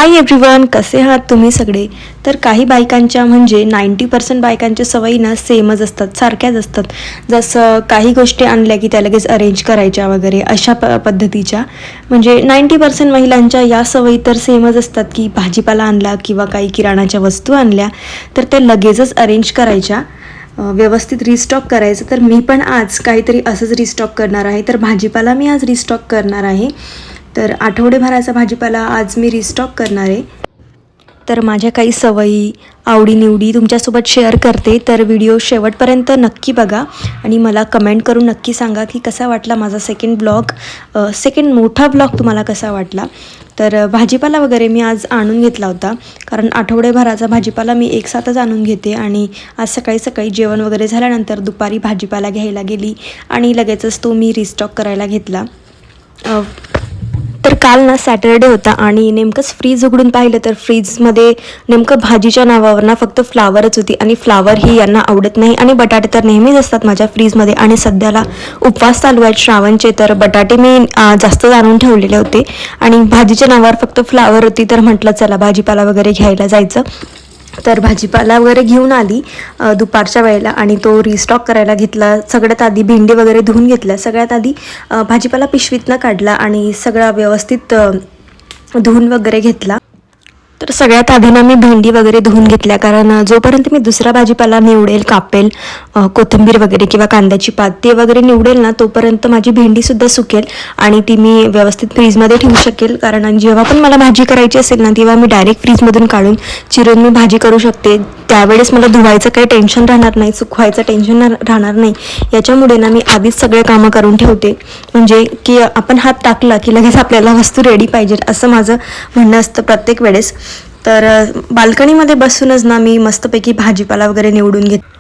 Hi everyone, कसे आहात तुम्ही सगळे? तर काही बायकांच्या म्हणजे 90% बायकांच्या सवयी ना सेमच असतात, सारख्याच असतात. जसं काही गोष्टी आणल्या की त्या लगेच अरेंज करायच्या वगैरे अशा पद्धतीच्या. म्हणजे 90% महिलांच्या या सवयी तर सेमच असतात की भाजीपाला आणला किंवा काही किराणाच्या वस्तू आणल्या तर त्या लगेचच अरेंज करायच्या, व्यवस्थित रिस्टॉक करायचं. तर मी पण आज काहीतरी असंच रिस्टॉक करणार आहे. तर भाजीपाला मी आज रिस्टॉक करणार आहे. तर आठवडेभराचा भाजीपाला आज मी रिस्टॉक करणार आहे. तर माझ्या काही सवयी, आवडीनिवडी तुमच्यासोबत शेअर करते. तर व्हिडिओ शेवटपर्यंत नक्की बघा आणि मला कमेंट करून नक्की सांगा की कसा वाटला माझा सेकंड मोठा ब्लॉग तुम्हाला कसा वाटला. तर भाजीपाला वगैरे मी आज आणून घेतला होता, कारण आठवडेभराचा भाजीपाला मी एकसाथच आणून घेते. आणि आज सकाळी जेवण वगैरे झाल्यानंतर दुपारी भाजीपाला घ्यायला गेली आणि लगेचच तो मी रिस्टॉक करायला घेतला. तर काल ना सॅटरडे होता आणि नेमकंच फ्रीज उघडून पाहिलं तर फ्रीजमध्ये नेमकं भाजीच्या नावावर ना फक्त फ्लावरच होती. आणि फ्लावर ही यांना आवडत नाही आणि बटाटे तर नेहमीच असतात माझ्या फ्रीजमध्ये. आणि सध्याला उपवास चालू आहेत श्रावणचे, तर बटाटे मी जास्त आणून ठेवलेले होते आणि भाजीच्या नावावर फक्त फ्लावर होती. तर म्हटलं चला भाजीपाला वगैरे घ्यायला जायचं. तर भाजीपाला वगैरे घेऊन आली दुपारच्या वेळेला आणि तो रिस्टॉक करायला घेतला. सगळ्यात आधी भेंडी वगैरे धुवून घेतल्या. सगळ्यात आधी भाजीपाला पिशवीतनं काढला आणि सगळा व्यवस्थित धुवून वगैरे घेतला. तर सगळ्यात आधी ना मी भेंडी वगैरे धुवून घेतल्या, कारण जोपर्यंत मी दुसरा भाजीपाला निवडेल, कापेल, कोथिंबीर वगैरे किंवा कांद्याची पात ते वगैरे निवडेल ना, तोपर्यंत माझी भेंडीसुद्धा सुकेल आणि ती मी व्यवस्थित फ्रीजमध्ये ठेवू शकेल. कारण जेव्हा पण मला भाजी करायची असेल ना, तेव्हा मी डायरेक्ट फ्रीजमधून काढून चिरून मी भाजी करू शकते. त्यावेळेस मला धुवायचं काही टेन्शन राहणार नाही, सुकवायचं टेन्शन राहणार नाही. याच्यामुळे ना मी आधीच सगळे कामं करून ठेवते, म्हणजे की आपण हात टाकला की लगेच आपल्याला वस्तू रेडी पाहिजे, असं माझं म्हणणं असतं प्रत्येक वेळेस. तर बाल्कनीमध्ये बसूनच ना मी मस्तपैकी भाजीपाला वगैरे निवडून घेते.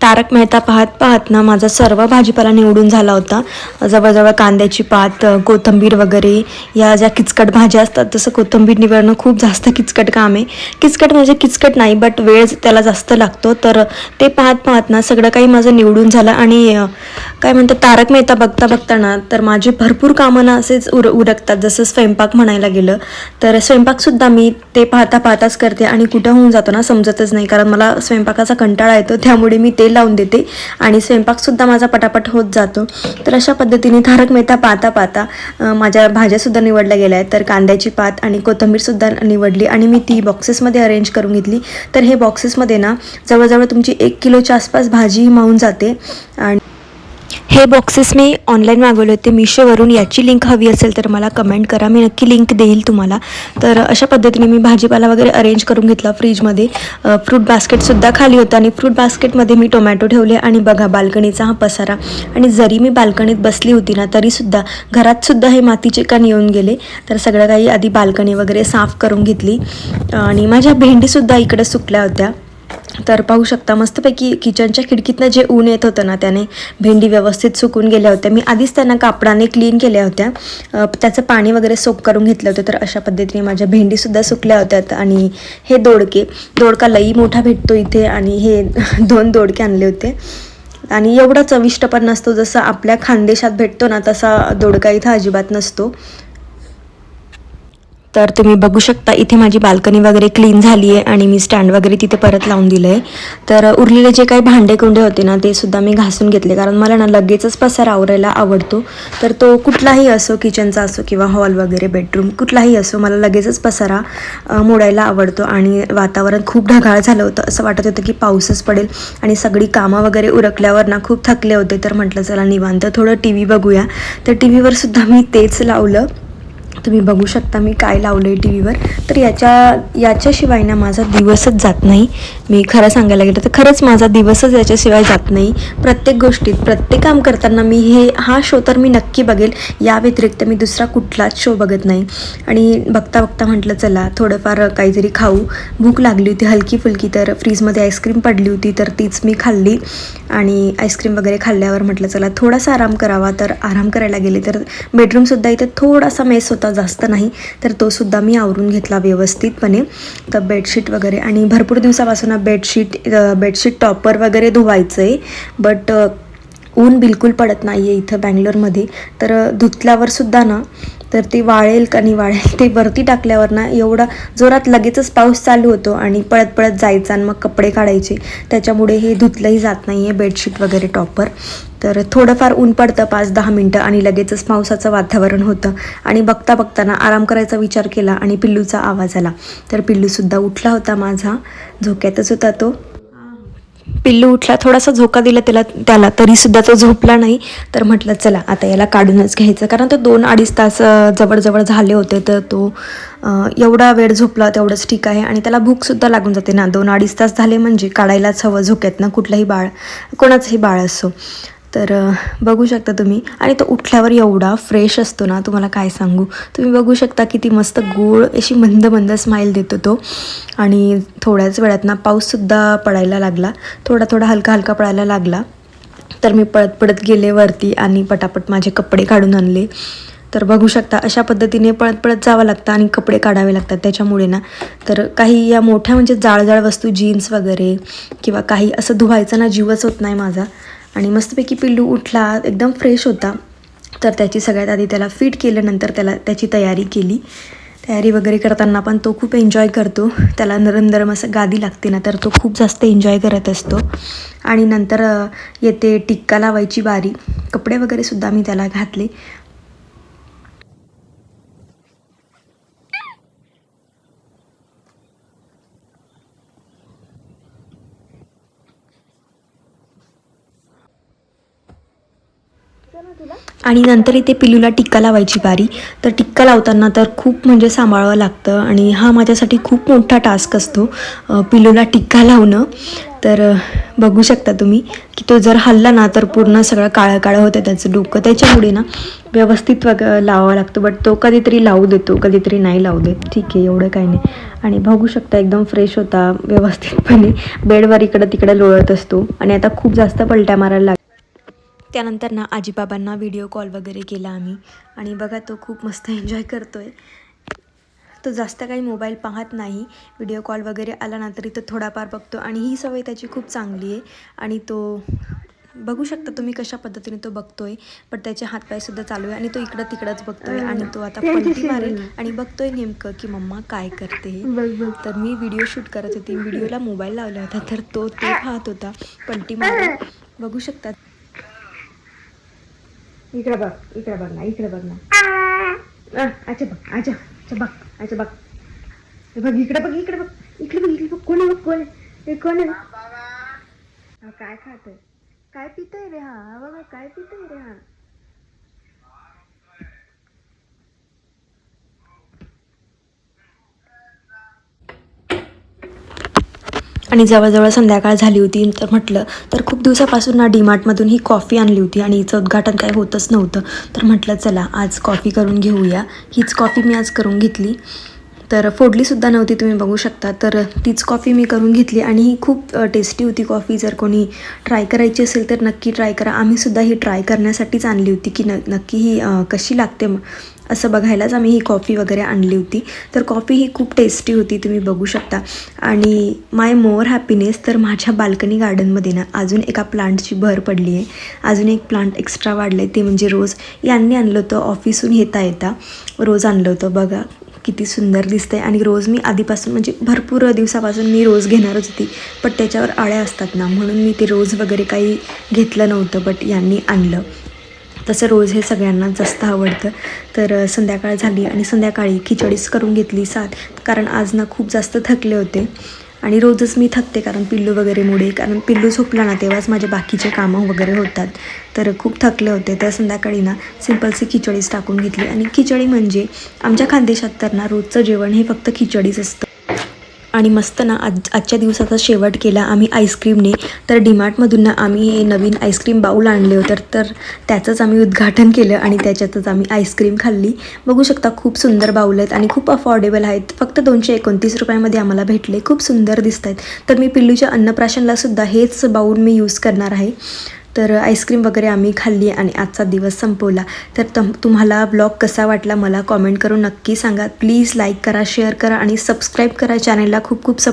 तारक मेहता पाहत ना माझा सर्व भाजीपाला निवडून झाला होता. जवळजवळ कांद्याची पात, कोथिंबीर वगैरे या ज्या किचकट भाज्या असतात, तसं कोथिंबीर निवडणं खूप जास्त किचकट काम आहे. किचकट म्हणजे किचकट नाही, बट वेळ त्याला जास्त लागतो. तर ते पाहत ना सगळं काही माझं निवडून झालं. आणि काय म्हणतात, तारक मेहता बघता ना तर माझे भरपूर कामं ना असेच उरकतात. जसं स्वयंपाक म्हणायला गेलं तर स्वयंपाकसुद्धा मी ते पाहताच करते आणि कुठं होऊन जातो ना समजतच नाही, कारण मला स्वयंपाकाचा कंटाळा येतो. त्यामुळे मी ते लावून देते आणि स्वयंपाकसुद्धा माझा पटापट होत जातो. तर अशा पद्धतीने तारक मेहता पाहता माझ्या भाज्यासुद्धा निवडल्या गेल्या आहेत. तर कांद्याची पात आणि कोथिंबीरसुद्धा निवडली आणि मी ती बॉक्सेसमध्ये अरेंज करून घेतली. तर हे बॉक्सेसमध्ये ना जवळजवळ तुमची 1 किलोच्या आसपास भाजी मावून जाते. आणि हे बॉक्सेस मी ऑनलाईन मागवले होते मिशोवरून. याची लिंक हवी असेल तर मला कमेंट करा, मी नक्की लिंक देईल तुम्हाला. तर अशा पद्धतीने मी भाजीपाला वगैरे अरेंज करून घेतला फ्रीजमध्ये. फ्रूट बास्केटसुद्धा खाली होतं आणि फ्रूट बास्केटमध्ये मी टोमॅटो ठेवले. आणि बघा बाल्कनीचा हा पसारा. आणि जरी मी बाल्कनीत बसली होती ना तरीसुद्धा घरातसुद्धा हे मातीचे कण येऊन गेले. तर सगळं काही आधी बाल्कनी वगैरे साफ करून घेतली. आणि माझ्या भेंडीसुद्धा इकडे सुकल्या होत्या. तर पाहू शकता मस्तपैकी किचनच्या खिडकीतनं जे ऊन येत होतं ना त्याने भेंडी व्यवस्थित सुकून गेल्या होत्या. मी आधीच त्यांना कापडाने क्लीन केल्या होत्या, त्याचं पाणी वगैरे सोक करून घेतलं होतं. तर अशा पद्धतीने माझ्या भेंडीसुद्धा सुकल्या होत्या. आणि हे दोडका लई मोठा भेटतो इथे आणि हे 2 दोडके आणले होते. आणि एवढा चविष्ट पण नसतो, जसं आपल्या खानदेशात भेटतो ना तसा दोडका इथं अजिबात नसतो. तर तुम्ही बघू शकता इथे माझी बाल्कनी वगैरे क्लीन झाली आहे आणि मी स्टँड वगैरे तिथे परत लावून दिलं आहे. तर उरलेले जे काही भांडे कुंडे होते ना ते सुद्धा मी घासून घेतले, कारण मला ना लगेचच पसारा आवरायला आवडतो. तर तो कुठलाही असो, किचनचा असो किंवा हॉल वगैरे बेडरूम कुठलाही असो, मला लगेचच पसारा मोडायला आवडतो. आणि वातावरण खूप ढगाळ झालं होतं, असं वाटत होतं की पाऊसच पडेल. आणि सगळी कामं वगैरे उरकल्यावर ना खूप थकले होते. तर म्हटलं चला निवांत थोडं TV बघूया. तर TV सुद्धा मी तेच लावलं. तुम्ही बघू शकता मी काय लावलं आहे TV. तर याच्याशिवाय ना माझा दिवसच जात नाही. मी खरं सांगायला गेलं तर खरंच माझा दिवसच याच्याशिवाय जात नाही. प्रत्येक गोष्टीत, प्रत्येक काम करताना मी हा शो तर मी नक्की बघेल. या व्यतिरिक्त मी दुसरा कुठलाच शो बघत नाही. आणि बघता म्हटलं चला थोडंफार काहीतरी खाऊ. भूक लागली होती हलकी फुलकी. तर फ्रीजमध्ये आईस्क्रीम पडली होती, तर तीच मी खाल्ली. आणि आईस्क्रीम वगैरे खाल्ल्यावर म्हटलं चला थोडासा आराम करावा. तर आराम करायला गेले तर बेडरूमसुद्धा इथे थोडासा मेस होता, जास्त नाही. तर तो सुद्धा मी आवरून घेतला व्यवस्थितपणे. तर बेडशीट वगैरे, आणि भरपूर दिवसापासून बेडशीट टॉपर वगैरे धुवायचं आहे, बट ऊन बिलकुल पडत नाही आहे इथं बँगलोरमध्ये. तर धुतल्यावर सुद्धा ना तर ती वाळेल का नाही वाळेल ते वरती टाकल्यावर ना एवढा जोरात लगेचच पाऊस चालू होतो आणि पळत पळत जायचा आणि मग कपडे काढायचे, त्याच्यामुळे हे धुतलंही जात नाही आहे बेडशीट वगैरे टॉपर. तर थोडंफार ऊन पडतं 5-10 मिनटं आणि लगेचच पावसाचं वातावरण होतं आणि बघता बघताना आराम करायचा विचार केला आणि पिल्लूचा आवाज आला. तर पिल्लूसुद्धा उठला होता माझा, झोक्यातच होता तो. पिल्लू उठला, थोडासा झोका दिला त्याला तरीसुद्धा तो झोपला नाही. तर म्हटलं चला आता याला काढूनच घ्यायचं, कारण तो 2-2.5 तास जवळजवळ झाले होते. तर तो एवढा वेळ झोपला तेवढंच ठीक आहे आणि त्याला भूकसुद्धा लागून जाते ना. 2-2.5 तास झाले म्हणजे काढायलाच हवं झोक्यातनं, कुठलंही बाळ, कोणाचंही बाळ असो. तर बघू शकता तुम्ही. आणि तो उठल्यावर एवढा फ्रेश असतो ना, तुम्हाला काय सांगू. तुम्ही बघू शकता किती मस्त गोड अशी मंद मंद स्माईल देतो तो. आणि थोड्याच वेळात ना पाऊससुद्धा पडायला लागला, थोडा हलका हलका पडायला लागला. तर मी पळत पळत गेले वरती आणि पटापट माझे कपडे काढून आणले. तर बघू शकता अशा पद्धतीने पळत पळत जावं लागतं आणि कपडे काढावे लागतात त्याच्यामुळे ना. तर काही या मोठ्या म्हणजे जाड वस्तू, जीन्स वगैरे किंवा काही असं धुवायचं ना जीवच होत नाही माझा. आणि मस्तपैकी पिल्लू उठला, एकदम फ्रेश होता. तर त्याची सगळ्यात आधी त्याला फीड केलं, नंतर त्याची तयारी केली. तयारी वगैरे करताना पण तो खूप एन्जॉय करतो. त्याला नरम असं गादी लागते ना, तर तो खूप जास्त एन्जॉय करत असतो. आणि नंतर येते टिक्का लावायची बारी. कपडे वगैरेसुद्धा मी त्याला घातले. आणि नंतर इथे पिल्लूला टिक्का लावायची बारी. तर टिक्का लावताना तर खूप म्हणजे सांभाळावं लागतं आणि हा माझ्यासाठी खूप मोठा टास्क असतो पिल्लूला टिक्का लावणं. तर बघू शकता तुम्ही की तो जर हल्ला ना तर पूर्ण सगळं काळं होतं त्याचं डोकं. त्याच्यामुळे ना व्यवस्थित लावावं लागतं. बट तो कधीतरी लावू देतो, कधीतरी नाही लावू देत. ठीक आहे, एवढं काही नाही. आणि बघू शकता एकदम फ्रेश होता, व्यवस्थितपणे बेडवर इकडं तिकडं लोळत असतो. आणि आता खूप जास्त पलट्या मारायला लागतो. त्यानंतर ना आजीबाबांना व्हिडिओ कॉल वगैरे केला आम्ही. आणि बघा तो खूप मस्त एन्जॉय करतो आहे. तो जास्त काही मोबाईल पाहत नाही. व्हिडिओ कॉल वगैरे आला ना तरी तो थोडाफार बघतो आणि ही सवय त्याची खूप चांगली आहे. आणि तो बघू शकता तुम्ही कशा पद्धतीने तो बघतोय. पण त्याचे हातपायसुद्धा चालू आहे आणि तो इकडं तिकडंच बघतोय. आणि तो आता पलटी मारेल आणि बघतोय नेमकं की मम्मा काय करते. तर मी व्हिडिओ शूट करत होती, व्हिडिओला मोबाईल लावला होता, तर तो पाहत होता पलटी मारेल. बघू शकता. इकडे बघ ना, इकडे बघ ना. अच्छा बघ, अच्छा बघ. इकडे बघ. कोण आहे? काय खातोय, काय पितोय रे हा? बघा काय पितोय रे हा. आणि जवळजवळ संध्याकाळ झाली होती. तर म्हटलं तर खूप दिवसापासून ना डीमार्टमधून ही कॉफी आणली होती आणि हिचं उद्घाटन काही होतच नव्हतं. तर म्हटलं चला आज कॉफी करून घेऊया. हीच कॉफी मी आज करून घेतली. तर फोडलीसुद्धा नव्हती, तुम्ही बघू शकता. तर तीच कॉफी मी करून घेतली आणि ही खूप टेस्टी होती कॉफी. जर कोणी ट्राय करायची असेल तर नक्की ट्राय करा. आम्हीसुद्धा ही ट्राय करण्यासाठीच आणली होती की नक्की ही कशी लागते असं बघायलाच आम्ही ही कॉफी वगैरे आणली होती. तर कॉफी ही खूप टेस्टी होती, तुम्ही बघू शकता. आणि माय मोर हॅपीनेस, तर माझ्या बाल्कनी गार्डनमध्ये ना अजून एका प्लांटची भर पडली आहे. अजून एक प्लांट एक्स्ट्रा वाढलं आहे, ते म्हणजे रोज. यांनी आणलं होतं ऑफिसून येता रोज आणलं होतं. बघा किती सुंदर दिसतंय. आणि रोज मी आधीपासून म्हणजे भरपूर दिवसापासून मी रोज घेणारच होती, पण त्याच्यावर आळ्या असतात ना, म्हणून मी ते रोज वगैरे काही घेतलं नव्हतं. बट यांनी आणलं. तसं रोज हे सगळ्यांना जास्त आवडतं. तर संध्याकाळ झाली आणि संध्याकाळी खिचडीच करून घेतली कारण आज ना खूप जास्त थकले होते. आणि रोजच मी थकते कारण पिल्लू वगैरेमुळे, कारण पिल्लू झोपला ना तेव्हाच माझे बाकीचे कामं वगैरे होतात. तर खूप थकले होते. तर संध्याकाळी ना सिंपलची खिचडीच टाकून घेतली. आणि खिचडी म्हणजे आमच्या खानदेशात तर ना रोजचं जेवण हे फक्त खिचडीच असतं. आणि मस्त ना आजच्या दिवसाचा शेवट केला आम्ही आईस्क्रीमने. तर डीमार्टमधून ना आम्ही हे नवीन आईस्क्रीम बाऊल आणले होते, तर त्याचंच आम्ही उद्घाटन केलं आणि त्याच्यातच आम्ही आईस्क्रीम खाल्ली. बघू शकता खूप सुंदर बाऊल आहेत आणि खूप अफोर्डेबल आहेत. फक्त 229 रुपयामध्ये आम्हाला भेटले. खूप सुंदर दिसत आहेत. तर मी पिल्लूच्या अन्नप्राशनलासुद्धा हेच बाऊल मी यूज करणार आहे. तर आईस्क्रीम वगैरे आम्ही खाल्ली आणि आजचा दिवस संपवला. तर तुम्हाला ब्लॉग कसा वाटला मला कॉमेंट करून नक्की सांगा. प्लीज लाईक करा, शेअर करा आणि सबस्क्राईब करा चॅनलला. खूप